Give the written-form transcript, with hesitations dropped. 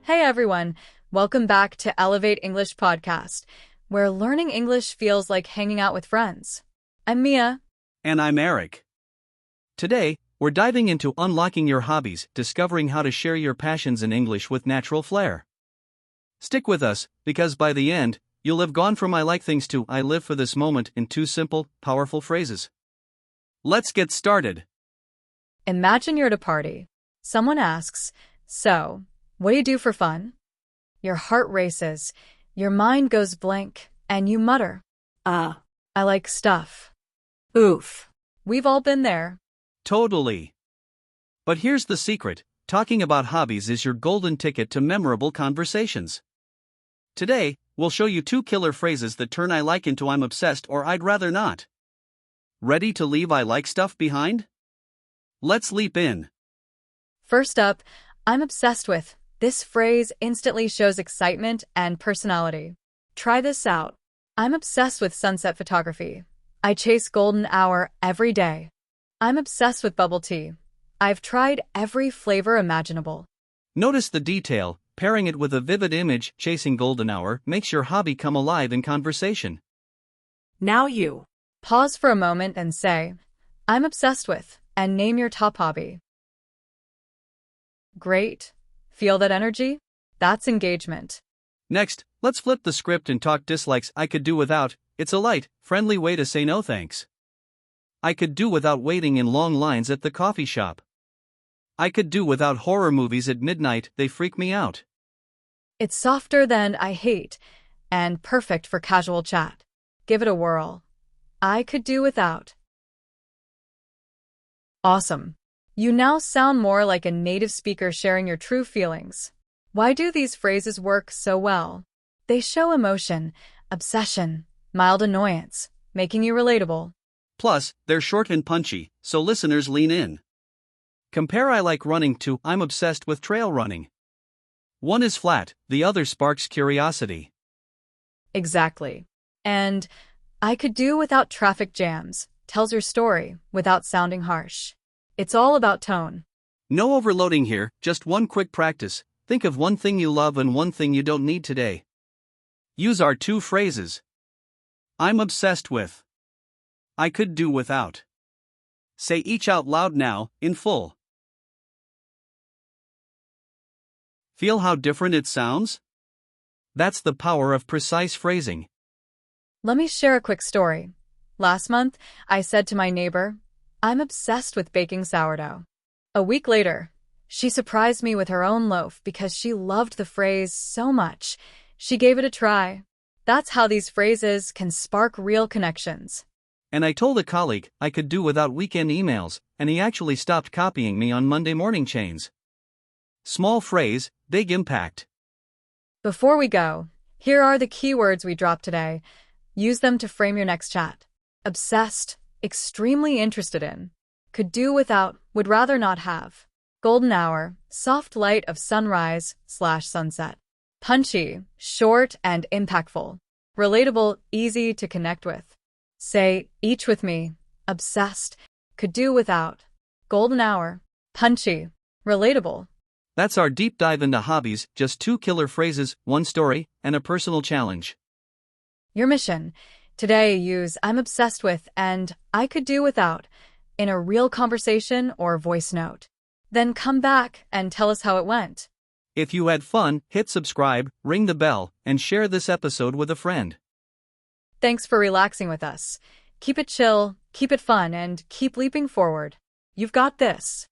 Hey everyone, welcome back to Elevate English Podcast, where learning English feels like hanging out with friends. I'm Mia. And I'm Eric. Today, we're diving into unlocking your hobbies, discovering how to share your passions in English with natural flair. Stick with us, because by the end, you'll have gone from I like things to I live for this moment in two simple, powerful phrases. Let's get started. Imagine you're at a party. Someone asks, "So, what do you do for fun?" Your heart races, your mind goes blank, and you mutter, I like stuff. Oof. We've all been there. Totally. But here's the secret: talking about hobbies is your golden ticket to memorable conversations. Today, we'll show you two killer phrases that turn I like into I'm obsessed or I'd rather not. Ready to leave I like stuff behind? Let's leap in. First up, I'm obsessed with. This phrase instantly shows excitement and personality. Try this out. I'm obsessed with sunset photography. I chase golden hour every day. I'm obsessed with bubble tea. I've tried every flavor imaginable. Notice the detail: pairing it with a vivid image. Chasing golden hour makes your hobby come alive in conversation. Now you. Pause for a moment and say, I'm obsessed with, and name your top hobby. Great. Feel that energy? That's engagement. Next, let's flip the script and talk dislikes. I could do without. It's a light, friendly way to say no thanks. I could do without waiting in long lines at the coffee shop. I could do without horror movies at midnight, they freak me out. It's softer than I hate, and perfect for casual chat. Give it a whirl. I could do without. Awesome. You now sound more like a native speaker sharing your true feelings. Why do these phrases work so well? They show emotion, obsession, mild annoyance, making you relatable. Plus, they're short and punchy, so listeners lean in. Compare I like running to I'm obsessed with trail running. One is flat, the other sparks curiosity. Exactly. And I could do without traffic jams tells your story without sounding harsh. It's all about tone. No overloading here, just one quick practice. Think of one thing you love and one thing you don't need today. Use our two phrases. I'm obsessed with. I could do without. Say each out loud now, in full. Feel how different it sounds? That's the power of precise phrasing. Let me share a quick story. Last month, I said to my neighbor, I'm obsessed with baking sourdough. A week later, she surprised me with her own loaf because she loved the phrase so much. She gave it a try. That's how these phrases can spark real connections. And I told a colleague I could do without weekend emails, and he actually stopped copying me on Monday morning chains. Small phrase, big impact. Before we go, here are the keywords we dropped today. Use them to frame your next chat. Obsessed, extremely interested in. Could do without, would rather not have. Golden hour, soft light of sunrise/sunset. Punchy, short and impactful. Relatable, easy to connect with. Say each with me. Obsessed, could do without. Golden hour, punchy, relatable. That's our deep dive into hobbies, just two killer phrases, one story, and a personal challenge. Your mission. Today, use I'm obsessed with and I could do without in a real conversation or voice note. Then come back and tell us how it went. If you had fun, hit subscribe, ring the bell, and share this episode with a friend. Thanks for relaxing with us. Keep it chill, keep it fun, and keep leaping forward. You've got this.